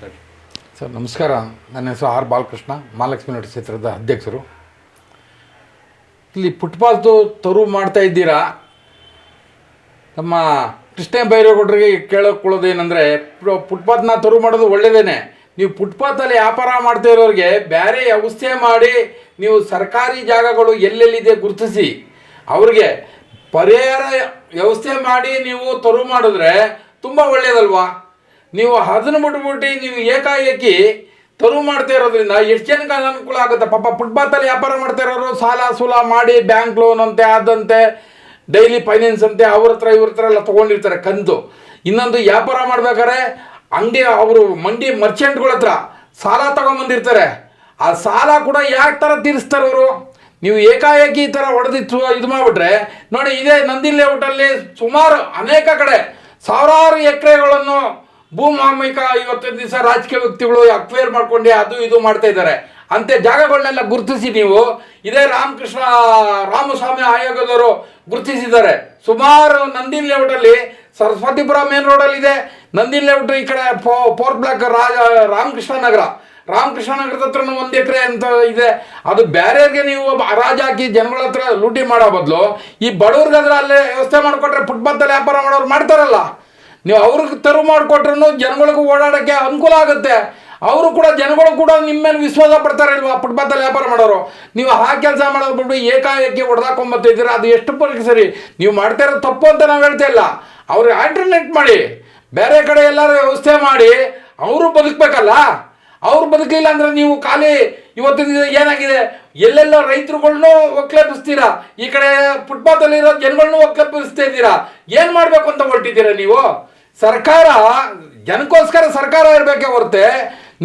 ಮಾತಾಡಿ. ಸರ್ ನಮಸ್ಕಾರ. ನನ್ನ ಹೆಸರು ಆರ್ ಬಾಲಕೃಷ್ಣ, ಮಹಾಲಕ್ಷ್ಮಿ ನಟ ಕ್ಷೇತ್ರದ ಅಧ್ಯಕ್ಷರು. ಇಲ್ಲಿ ಫುಟ್ಪಾತು ತೆರವು ಮಾಡ್ತಾ ಇದ್ದೀರಾ. ನಮ್ಮ ಕೃಷ್ಣ ಬೈರೇಗೌಡರಿಗೆ ಕೇಳೋಕ್ಕೊಳ್ಳೋದೇನೆಂದರೆ, ಫುಟ್ಪಾತ್ನ ತೆರವು ಮಾಡೋದು ಒಳ್ಳೆಯದೇನೆ. ನೀವು ಫುಟ್ಪಾತಲ್ಲಿ ವ್ಯಾಪಾರ ಮಾಡ್ತಾ ಇರೋರಿಗೆ ಬೇರೆ ವ್ಯವಸ್ಥೆ ಮಾಡಿ, ನೀವು ಸರ್ಕಾರಿ ಜಾಗಗಳು ಎಲ್ಲೆಲ್ಲಿದೆ ಗುರುತಿಸಿ ಅವ್ರಿಗೆ ಪರಿಹಾರ ವ್ಯವಸ್ಥೆ ಮಾಡಿ ನೀವು ತೆರವು ಮಾಡಿದ್ರೆ ತುಂಬ ಒಳ್ಳೆಯದಲ್ವಾ? ನೀವು ಅದನ್ನು ಬಿಟ್ಬಿಟ್ಟು ನೀವು ಏಕಾಏಕಿ ತೆರವು ಮಾಡ್ತಾ ಇರೋದ್ರಿಂದ ಎಷ್ಟು ಜನಕ್ಕೆ ಅನುಕೂಲ ಆಗುತ್ತೆ. ಪಾಪ ಫುಟ್ಪಾತಲ್ಲಿ ವ್ಯಾಪಾರ ಮಾಡ್ತಾ ಇರೋರು ಸಾಲ ಸೂಲ ಮಾಡಿ ಬ್ಯಾಂಕ್ ಲೋನ್ ಅಂತೆ ಆದಂತೆ ಡೈಲಿ ಫೈನಾನ್ಸ್ ಅಂತೆ ಅವ್ರ ಹತ್ರ ಇವ್ರ ಹತ್ರ ಎಲ್ಲ ತೊಗೊಂಡಿರ್ತಾರೆ ಕಂತು. ಇನ್ನೊಂದು ವ್ಯಾಪಾರ ಮಾಡ್ಬೇಕಾದ್ರೆ ಅಂಗಡಿ ಅವರು ಮಂಡಿ ಮರ್ಚೆಂಟ್ಗಳ ಹತ್ರ ಸಾಲ ತೊಗೊಂಬಂದಿರ್ತಾರೆ. ಆ ಸಾಲ ಕೂಡ ಯಾವ ಥರ ತೀರಿಸ್ತಾರೆ ಅವರು? ನೀವು ಏಕಾಏಕಿ ಈ ಥರ ಹೊಡೆದಿತ್ತು ಇದು ಮಾಡಿಬಿಟ್ರೆ ನೋಡಿ, ಇದೇ ನಂದಿ ಲೇಔಟಲ್ಲಿ ಸುಮಾರು ಅನೇಕ ಕಡೆ ಸಾವಿರಾರು ಎಕರೆಗಳನ್ನು ಭೂಮಾಮಿಕ ಇವತ್ತಿನ ದಿವಸ ರಾಜಕೀಯ ವ್ಯಕ್ತಿಗಳು ಅಕ್ವೈರ್ ಮಾಡ್ಕೊಂಡು ಅದು ಇದು ಮಾಡ್ತಾ ಇದ್ದಾರೆ. ಅಂತೆ ಜಾಗಗಳನ್ನೆಲ್ಲ ಗುರುತಿಸಿ ನೀವು ಇದೇ ರಾಮಸ್ವಾಮಿ ಆಯೋಗದವರು ಗುರುತಿಸಿದ್ದಾರೆ. ಸುಮಾರು ನಂದಿ ಲೇಔಟಲ್ಲಿ ಸರಸ್ವತಿಪುರ ಮೇನ್ ರೋಡಲ್ಲಿದೆ ನಂದಿ ಲೇಔಟ್, ಈ ಕಡೆ 4 ಬ್ಲಾಕ್ ರಾಮಕೃಷ್ಣ ನಗರದ ಹತ್ರ 1 ಎಕರೆ ಅಂತ ಇದೆ. ಅದು ಬೇರೆಯವ್ರಿಗೆ ನೀವು ಹರಾಜು ಹಾಕಿ ಜನಗಳ ಹತ್ರ ಲೂಟಿ ಮಾಡೋ ಬದಲು ಈ ಬಡವ್ರಿಗಾದ್ರೆ ಅಲ್ಲೇ ವ್ಯವಸ್ಥೆ ಮಾಡಿಕೊಟ್ರೆ ಫುಟ್ಪಾತಲ್ಲಿ ವ್ಯಾಪಾರ ಮಾಡೋರು ಮಾಡ್ತಾರಲ್ಲ, ನೀವು ಅವ್ರಿಗೆ ತೆರವು ಮಾಡಿಕೊಟ್ರೂ ಜನಗಳಿಗೂ ಓಡಾಡೋಕ್ಕೆ ಅನುಕೂಲ ಆಗುತ್ತೆ. ಅವರು ಕೂಡ ಜನಗಳು ಕೂಡ ನಿಮ್ಮ ಮೇಲೆ ವಿಶ್ವಾಸ ಪಡ್ತಾರೆ ಇಲ್ವಾ? ಫುಟ್ಪಾತಲ್ಲಿ ವ್ಯಾಪಾರ ಮಾಡೋರು. ನೀವು ಆ ಕೆಲಸ ಮಾಡೋದು ಬಿಟ್ಟು ಏಕಾಏಕಿ ಹೊಡೆದಾಕೊಂಬತ್ತಿದ್ದೀರಾ, ಅದು ಎಷ್ಟು ಪರೀಕ್ಷೆ ಸರಿ? ನೀವು ಮಾಡ್ತಾ ಇರೋದು ತಪ್ಪು ಅಂತ ನಾವು ಹೇಳ್ತಾ ಇಲ್ಲ. ಅವ್ರಿಗೆ ಆಲ್ಟರ್ನೇಟ್ ಮಾಡಿ, ಬೇರೆ ಕಡೆ ಎಲ್ಲರೂ ವ್ಯವಸ್ಥೆ ಮಾಡಿ ಅವರು ಬದುಕಬೇಕಲ್ಲ. ಅವ್ರು ಬದುಕಲಿಲ್ಲ ಅಂದರೆ ನೀವು ಖಾಲಿ ಇವತ್ತಿನ ಏನಾಗಿದೆ, ಎಲ್ಲೆಲ್ಲ ರೈತರುಗಳ್ನೂ ಒಕ್ಕಲೆಬ್ಬಿಸ್ತೀರಾ, ಈ ಕಡೆ ಫುಟ್ಪಾತಲ್ಲಿರೋ ಜನಗಳನ್ನೂ ಒಕ್ಕಲೆಬ್ಬಿಸ್ತಾ ಇದ್ದೀರಾ. ಏನು ಮಾಡಬೇಕು ಅಂತ ಹೊರಟಿದ್ದೀರಾ ನೀವು? ಸರ್ಕಾರ ಜನಕ್ಕೋಸ್ಕರ ಸರ್ಕಾರ ಇರಬೇಕೆ ಹೊರತೆ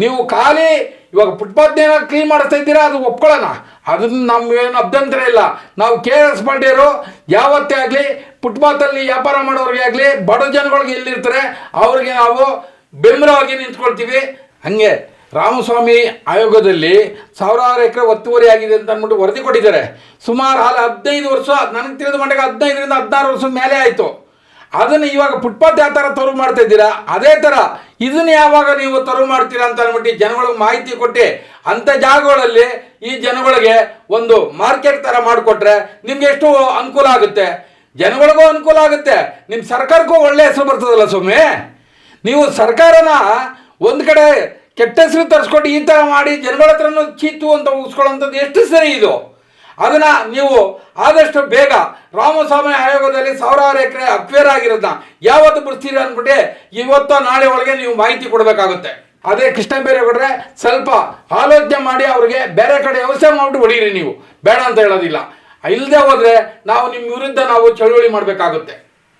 ನೀವು ಖಾಲಿ ಇವಾಗ ಫುಟ್ಪಾತ್ನ ಕ್ಲೀನ್ ಮಾಡಿಸ್ತಾ ಇದ್ದೀರಾ, ಅದು ಒಪ್ಕೊಳ್ಳೋಣ, ಅದನ್ನು ನಮಗೇನು ಅಭ್ಯಂತರ ಇಲ್ಲ. ನಾವು KRS ಪಾರ್ಟಿಯವರು ಯಾವತ್ತೇ ಆಗಲಿ ಫುಟ್ಪಾತಲ್ಲಿ ವ್ಯಾಪಾರ ಮಾಡೋರಿಗೆ ಆಗಲಿ ಬಡ ಜನಗಳಿಗೆ ಎಲ್ಲಿರ್ತಾರೆ ಅವ್ರಿಗೆ ನಾವು ಬೆಂಬಲವಾಗಿ ನಿಂತ್ಕೊಳ್ತೀವಿ. ಹಾಗೆ ರಾಮಸ್ವಾಮಿ ಆಯೋಗದಲ್ಲಿ ಸಾವಿರಾರು ಎಕರೆ ಒತ್ತುವರಿ ಆಗಿದೆ ಅಂತ ಅಂದ್ಬಿಟ್ಟು ವರದಿ ಕೊಟ್ಟಿದ್ದಾರೆ. ಸುಮಾರು 15 ವರ್ಷ, ನನಗೆ ತಿಳಿದ ಮಟ್ಟಿಗೆ 15ರಿಂದ 16 ವರ್ಷದ ಮೇಲೆ ಆಯಿತು. ಅದನ್ನು ಇವಾಗ ಫುಟ್ಪಾತ್ ಯಾವ ಥರ ತೆರವು ಮಾಡ್ತಾ ಇದ್ದೀರಾ, ಅದೇ ಥರ ಇದನ್ನು ಯಾವಾಗ ನೀವು ತೆರವು ಮಾಡ್ತೀರಾ ಅಂತ ಅಂದ್ಬಿಟ್ಟು ಜನಗಳಿಗೆ ಮಾಹಿತಿ ಕೊಟ್ಟು ಅಂಥ ಜಾಗಗಳಲ್ಲಿ ಈ ಜನಗಳಿಗೆ ಒಂದು ಮಾರ್ಕೆಟ್ ಥರ ಮಾಡಿಕೊಟ್ರೆ ನಿಮ್ಗೆ ಎಷ್ಟು ಅನುಕೂಲ ಆಗುತ್ತೆ, ಜನಗಳಿಗೂ ಅನುಕೂಲ ಆಗುತ್ತೆ, ನಿಮ್ಮ ಸರ್ಕಾರಕ್ಕೂ ಒಳ್ಳೆ ಹೆಸರು ಬರ್ತದಲ್ಲ. ಸ್ವಾಮಿ, ನೀವು ಸರ್ಕಾರನ ಒಂದು ಕಡೆ ಕೆಟ್ಟ ಹೆಸರು ತರಿಸ್ಕೊಟ್ಟು ಈ ಥರ ಮಾಡಿ ಜನಗಳ ಹತ್ರನೂ ಚೀತು ಅಂತ ಉಗಿಸ್ಕೊಳ್ಳೋಂಥದ್ದು ಎಷ್ಟು ಸರಿ ಇದು? ಅದನ್ನು ನೀವು ಆದಷ್ಟು ಬೇಗ ರಾಮಸ್ವಾಮಿ ಆಯೋಗದಲ್ಲಿ ಸಾವಿರಾರು ಎಕರೆ ಅಕ್ವೈರ್ ಆಗಿರೋದನ್ನ ಯಾವತ್ತು ಬಿಡ್ತೀರಿ ಅಂದ್ಬಿಟ್ಟು ಇವತ್ತು ನಾಳೆ ಒಳಗೆ ನೀವು ಮಾಹಿತಿ ಕೊಡಬೇಕಾಗುತ್ತೆ. ಅದೇ ಕೃಷ್ಣ ಬೈರೇಗೌಡ್ರೆ ಸ್ವಲ್ಪ ಆಲೋಚನೆ ಮಾಡಿ ಅವ್ರಿಗೆ ಬೇರೆ ಕಡೆ ವ್ಯವಸ್ಥೆ ಮಾಡಿಬಿಟ್ಟು ಹೊಡೀರಿ. ನೀವು ಬೇಡ ಅಂತ ಹೇಳೋದಿಲ್ಲ, ಇಲ್ಲದೆ ಹೋದರೆ ನಾವು ನಿಮ್ಮ ವಿರುದ್ಧ ನಾವು ಚಳುವಳಿ ಮಾಡಬೇಕಾಗುತ್ತೆ.